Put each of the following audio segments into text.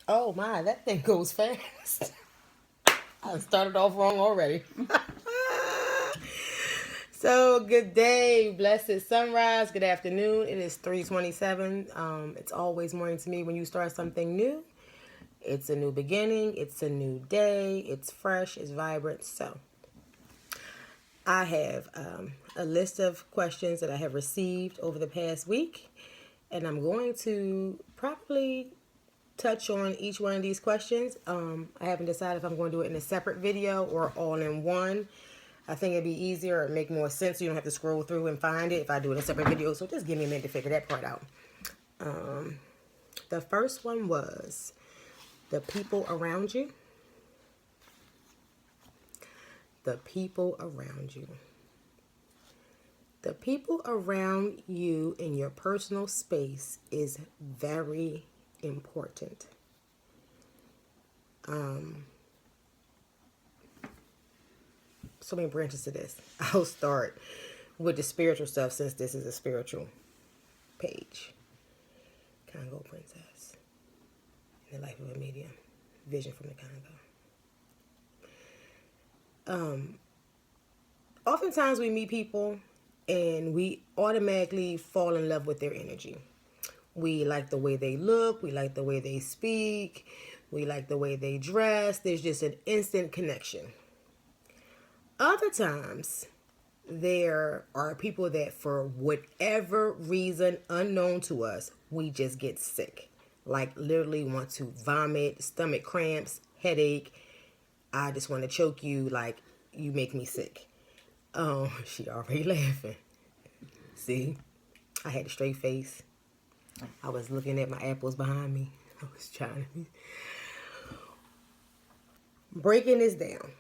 Oh my, that thing goes fast. I started off wrong already. So good day, blessed sunrise, good afternoon. It is 3:27. It's always morning to me when you start something new. It's a new beginning, it's a new day, it's fresh, it's vibrant. So I have a list of questions that I have received over the past week, and I'm going to probably touch on each one of these questions. I haven't decided if I'm going to do it in a separate video or all in one. I think it'd be easier or make more sense so you don't have to scroll through and find it if I do it in a separate video. So just give me a minute to figure that part out. The first one was the people around you. The people around you. The people around you in your personal space is very important. So many branches to this. I'll start with the spiritual stuff since this is a spiritual page. KongoPrincess. In the life of a medium. Vision from the Congo. Oftentimes we meet people and we automatically fall in love with their energy. We like the way they look. We like the way they speak. We like the way they dress. There's just an instant connection. Other times, there are people that for whatever reason unknown to us, we just get sick. Like literally want to vomit, stomach cramps, headache. I just want to choke you, like you make me sick. Oh, she already laughing. See, I had a straight face. I was looking at my apples behind me. I was trying to breaking this down.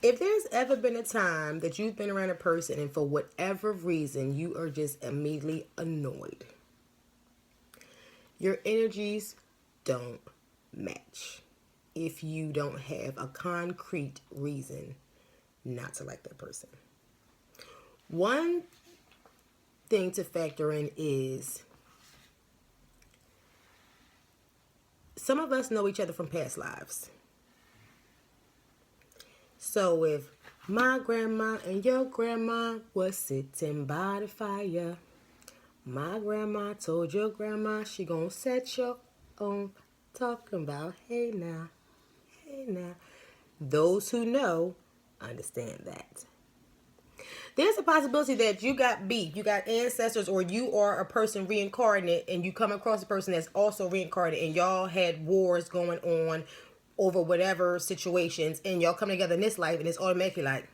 If there's ever been a time that you've been around a person and for whatever reason you are just immediately annoyed, your energies don't match if you don't have a concrete reason not to like that person. One thing to factor in is some of us know each other from past lives. So if my grandma and your grandma was sitting by the fire, my grandma told your grandma she gonna set your own, talking about hey now, hey now. Those who know understand that. There's a possibility that you got beef, you got ancestors, or you are a person reincarnated and you come across a person that's also reincarnated and y'all had wars going on over whatever situations and y'all come together in this life and it's automatically like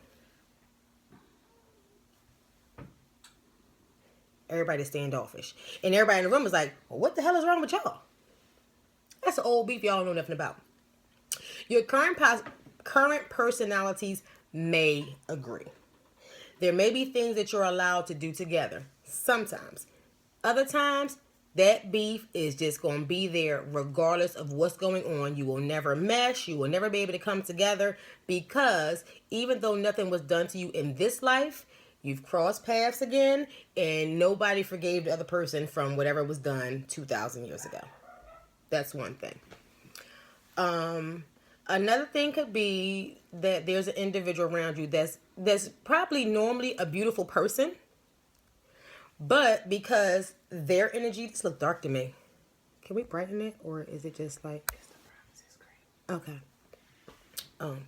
everybody's standoffish. And everybody in the room is like, well, what the hell is wrong with y'all? That's an old beef y'all don't know nothing about. Your current personalities may agree. There may be things that you're allowed to do together sometimes. Other times, that beef is just going to be there regardless of what's going on. You will never mesh. You will never be able to come together because even though nothing was done to you in this life, you've crossed paths again and nobody forgave the other person from whatever was done 2,000 years ago. That's one thing. Another thing could be that there's an individual around you that's probably normally a beautiful person, but because their energy, this look dark to me. Can we brighten it, or is it just like? Because the privacy is great. Okay.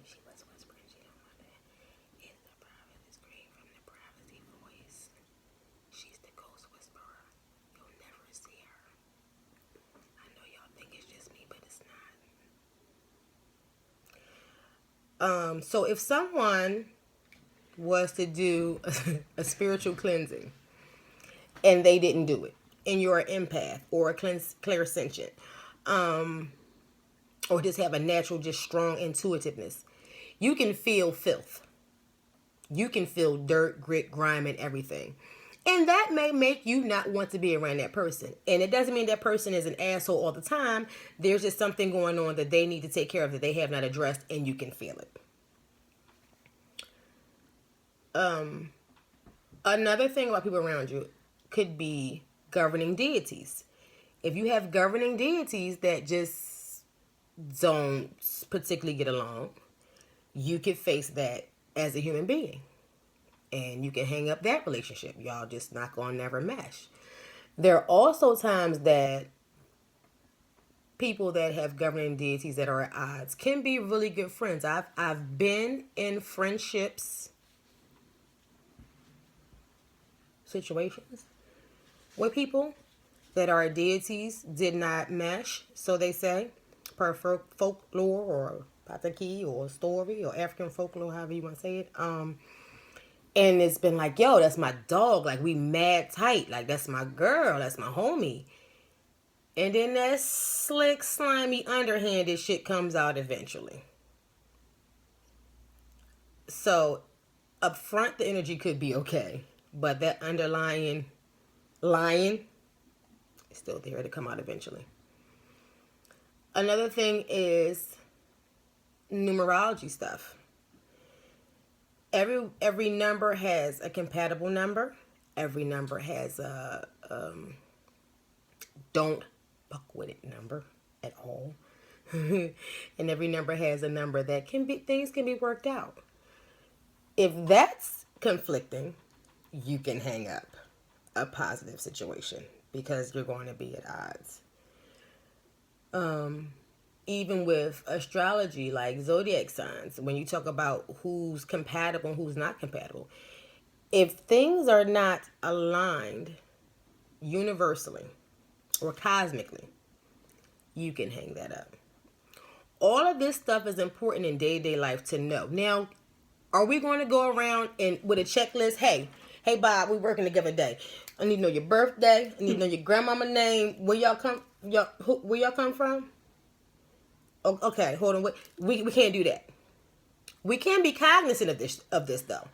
She was whispering. She don't want that. Is the privacy screen from the privacy voice? She's the ghost whisperer. You'll never see her. I know y'all think it's just me, but it's not. So if someone was to do a spiritual cleansing and they didn't do it, and you're an empath or a clairsentient, or just have a natural, just strong intuitiveness, you can feel filth. You can feel dirt, grit, grime, and everything. And that may make you not want to be around that person. And it doesn't mean that person is an asshole all the time. There's just something going on that they need to take care of that they have not addressed, and you can feel it. Another thing about people around you could be governing deities. If you have governing deities that just don't particularly get along, you can face that as a human being. And you can hang up that relationship. Y'all just not gonna never mesh. There are also times that people that have governing deities that are at odds can be really good friends. I've been in friendships situations where people that are deities did not mesh, so they say, per folklore or pataki or story or African folklore, however you want to say it. And it's been like, yo, that's my dog. Like, we mad tight. Like, that's my girl. That's my homie. And then that slick, slimy, underhanded shit comes out eventually. So, up front, the energy could be okay. But that underlying lying is still there to come out eventually. Another thing is numerology stuff. Every number has a compatible number. Every number has a don't fuck with it number at all. And every number has a number that things can be worked out. If that's conflicting, you can hang up a positive situation because you're going to be at odds. Even with astrology, like zodiac signs, when you talk about who's compatible and who's not compatible, if things are not aligned universally or cosmically, you can hang that up. All of this stuff is important in day-to-day life to know. Now, are we going to go around and with a checklist? Hey Bob, we're working together today. I need to know your birthday. I need to know your grandmama name. Where y'all come from? Okay, hold on. We can't do that. We can be cognizant of this though.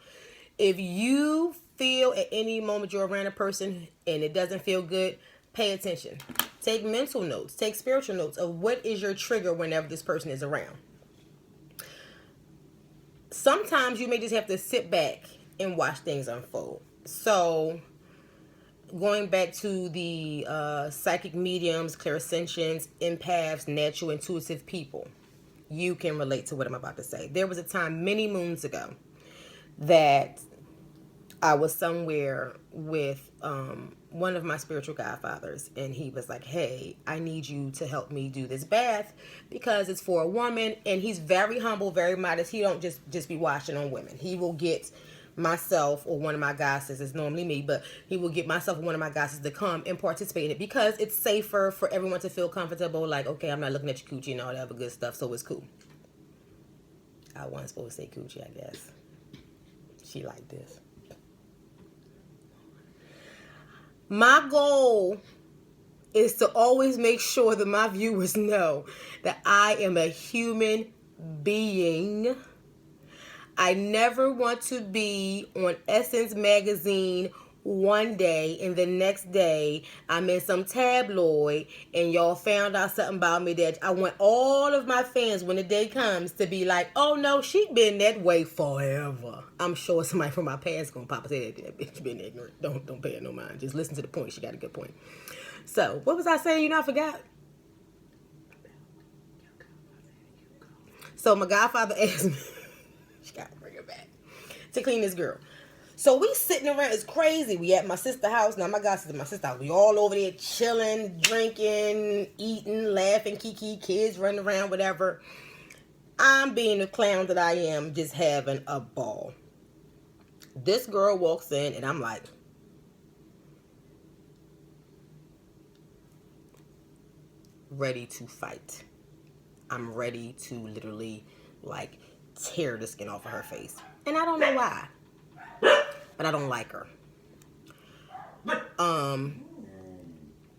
If you feel at any moment you're around a person and it doesn't feel good, pay attention. Take mental notes. Take spiritual notes of what is your trigger whenever this person is around. Sometimes you may just have to sit back and watch things unfold. So, going back to the psychic mediums, clairsentience, empaths, natural intuitive people, you can relate to what I'm about to say. There was a time many moons ago that I was somewhere with one of my spiritual godfathers, and he was like, hey, I need you to help me do this bath because it's for a woman. And he's very humble, very modest. He don't just be washing on women. He will get myself or one of my goddesses, it's normally me, but he will get myself or one of my goddesses to come and participate in it because it's safer for everyone to feel comfortable. Like, okay, I'm not looking at your coochie and all that other good stuff, so it's cool. I wasn't supposed to say coochie, I guess. She like this. My goal is to always make sure that my viewers know that I am a human being. I never want to be on Essence magazine one day and the next day I'm in some tabloid and y'all found out something about me that I want all of my fans when the day comes to be like, oh no, she been that way forever. I'm sure somebody from my past gonna pop and say that bitch been ignorant. Don't pay her no mind. Just listen to the point. She got a good point. So what was I saying? I forgot. So my godfather asked me, she gotta bring her back, to clean this girl. So we sitting around, it's crazy. We at my sister's house. Now my godsister, my sister house. We all over there chilling, drinking, eating, laughing, kiki, kids running around, whatever. I'm being the clown that I am, just having a ball. This girl walks in and I'm like, ready to fight. I'm ready to literally like tear the skin off of her face. And I don't know why. But I don't like her.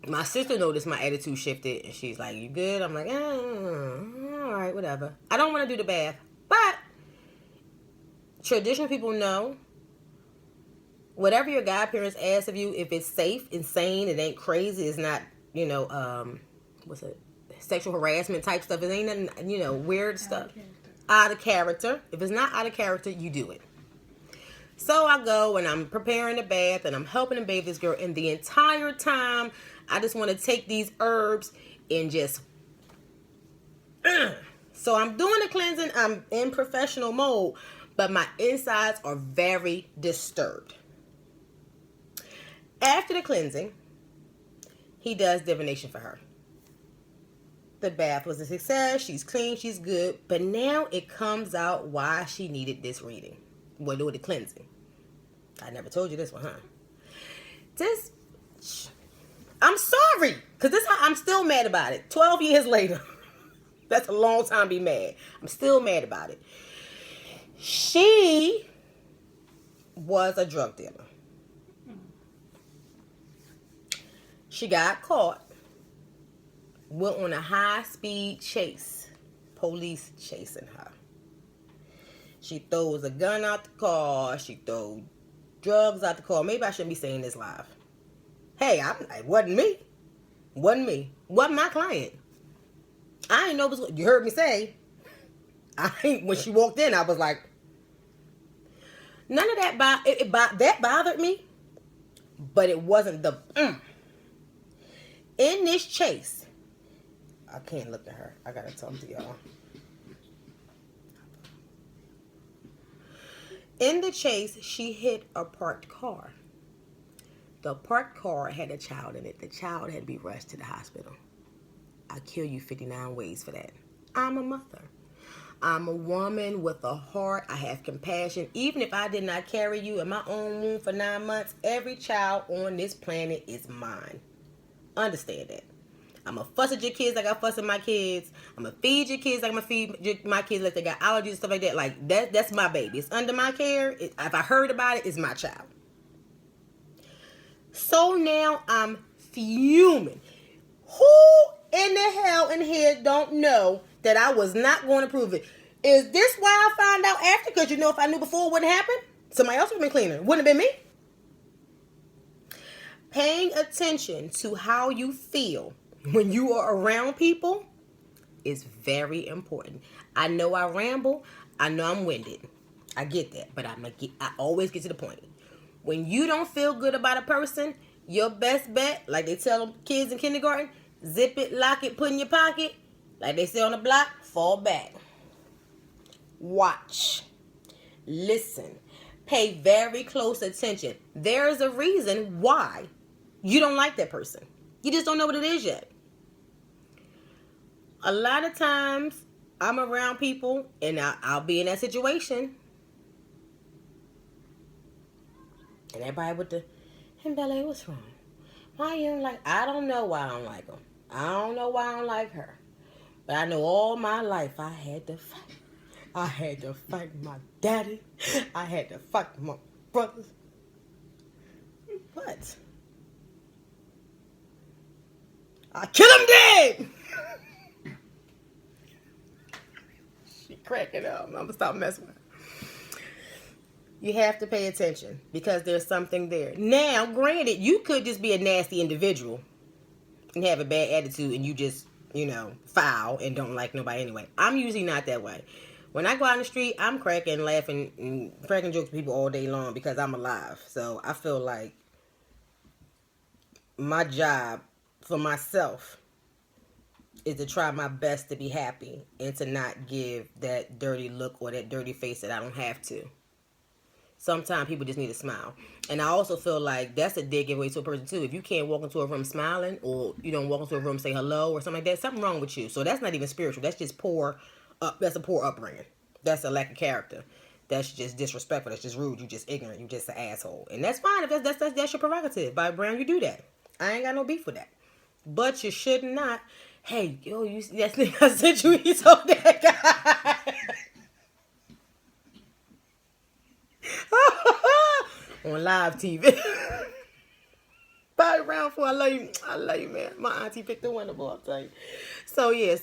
My sister noticed my attitude shifted and she's like, you good? I'm like, all right, whatever. I don't want to do the bath. But traditional people know whatever your godparents ask of you, if it's safe, insane, it ain't crazy, it's not, what's it? Sexual harassment type stuff. It ain't nothing, weird stuff. Out of character. If it's not out of character, you do it. So I go and I'm preparing the bath and I'm helping to bathe this girl. And the entire time, I just want to take these herbs and just So I'm doing the cleansing. I'm in professional mode, but my insides are very disturbed. After the cleansing, he does divination for her. The bath was a success. She's clean. She's good. But now it comes out why she needed this reading. Well, do the cleansing. I never told you this one, huh? I'm sorry. Because I'm still mad about it. 12 years later. That's a long time to be mad. I'm still mad about it. She was a drug dealer. She got caught. Went on a high-speed chase. Police chasing her. She throws a gun out the car. She throws drugs out the car. Maybe I shouldn't be saying this live. Hey, it wasn't me. Wasn't me. Wasn't my client. I didn't know it was. You heard me say. When she walked in, I was like, none of that. That bothered me, but it wasn't the. In this chase, I can't look at her. I gotta talk to y'all. In the chase, she hit a parked car. The parked car had a child in it. The child had to be rushed to the hospital. I'll kill you 59 ways for that. I'm a mother. I'm a woman with a heart. I have compassion. Even if I did not carry you in my own womb for 9 months, every child on this planet is mine. Understand that. I'm going to fuss at your kids like I fuss at my kids. I'm going to feed your kids like I'm going to feed my kids like they got allergies and stuff like that. Like, that's my baby. It's under my care. If I heard about it, it's my child. So now I'm fuming. Who in the hell in here don't know that I was not going to prove it? Is this why I found out after? Because if I knew before it wouldn't happen, somebody else would have been cleaner. Wouldn't have been me. Paying attention to how you feel when you are around people is very important. I know I ramble. I know I'm winded. I get that. But I always get to the point. When you don't feel good about a person, your best bet, like they tell kids in kindergarten, zip it, lock it, put in your pocket. Like they say on the block, fall back. Watch. Listen. Pay very close attention. There is a reason why you don't like that person. You just don't know what it is yet. A lot of times, I'm around people, and I'll be in that situation. And everybody with hey, Bella, what's wrong? Why you don't like? I don't know why I don't like them. I don't know why I don't like her. But I know all my life I had to fight. I had to fight my daddy. I had to fight my brothers. What? I kill him dead! She cracking up. I'm going to stop messing with her. You have to pay attention because there's something there. Now, granted, you could just be a nasty individual and have a bad attitude and you just, foul and don't like nobody anyway. I'm usually not that way. When I go out in the street, I'm cracking, laughing, and cracking jokes with people all day long because I'm alive. So I feel like my job for myself is to try my best to be happy and to not give that dirty look or that dirty face that I don't have to. Sometimes people just need to smile. And I also feel like that's a dead giveaway to a person too. If you can't walk into a room smiling or you don't walk into a room and say hello or something like that, something wrong with you. So that's not even spiritual. That's just that's a poor upbringing. That's a lack of character. That's just disrespectful. That's just rude. You just ignorant. You just an asshole. And that's fine. If that's your prerogative. By Brown, you do that. I ain't got no beef with that. But you should not. Hey, yo, you see that thing I sent you? He told that guy. On live TV. Body round for I love you, man. My auntie picked the winner, boy, I'll tell you. So yeah,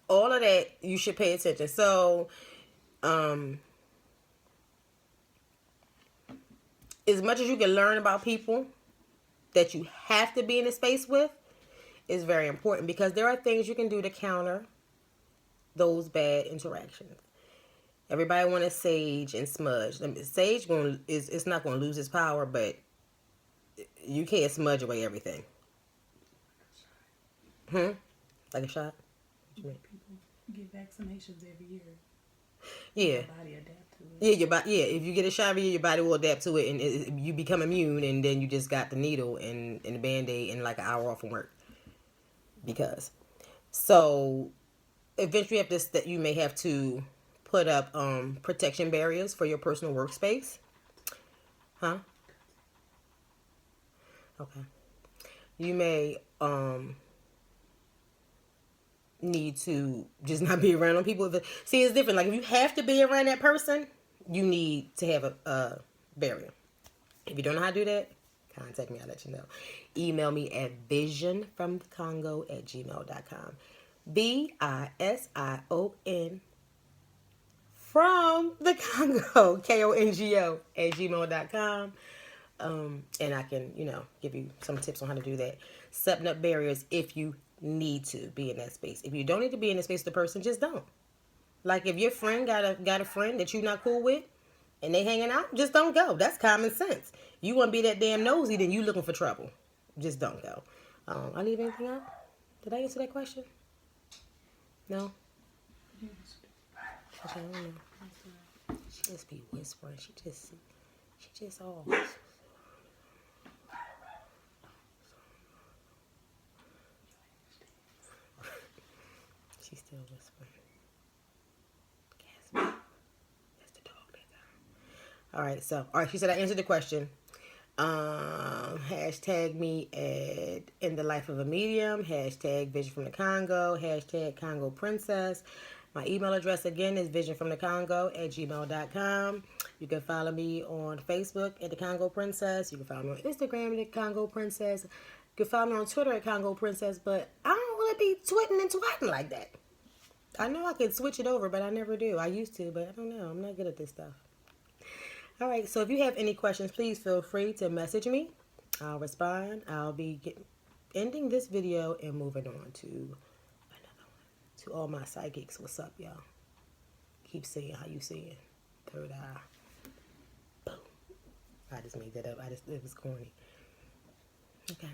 all of that you should pay attention. So, as much as you can learn about people that you have to be in a space with is very important because there are things you can do to counter those bad interactions. Everybody want to sage and smudge. Sage it's not going to lose its power, but you can't smudge away everything. Like a shot? People get vaccinations every year. Yeah. Your body adapt to it. Yeah, your body. Yeah, if you get a shot, your body will adapt to it, and you become immune, and then you just got the needle and the Band-Aid and like an hour off from work. Because, so eventually, after this, that you may have to put up protection barriers for your personal workspace. Huh? Okay. You may need to just not be around people. See, it's different. Like if you have to be around that person, you need to have a barrier. If you don't know how to do that, contact me. I'll let you know. Email me at visionfromthecongo@gmail.com. VISION from the Congo, KONGO @gmail.com. And I can, give you some tips on how to do that. Setting up barriers if you need to be in that space. If you don't need to be in the space with the person, just don't. Like if your friend got a friend that you're not cool with and they hanging out, just don't go. That's common sense. You want to be that damn nosy, then you looking for trouble. Just don't go. I leave anything out? Did I answer that question? No? I don't know. She just be whispering. She just all. She's still whispering. That's the dog that got. All right. She said I answered the question. Hashtag me at In the Life of a Medium. Hashtag Vision from the Congo. Hashtag KongoPrincess. My email address again is visionfromthecongo@gmail.com. You can follow me on Facebook at the Congo Princess. You can follow me on Instagram at the Congo Princess. You can follow me on Twitter at Congo Princess. But I don't really be twitting and twatting like that. I know I could switch it over, but I never do. I used to, but I don't know. I'm not good at this stuff. All right, so if you have any questions, please feel free to message me. I'll respond. I'll be ending this video and moving on to another one. To all my psychics, what's up, y'all? Keep seeing how you see it. Third eye. Boom. I just made that up. It was corny. Okay.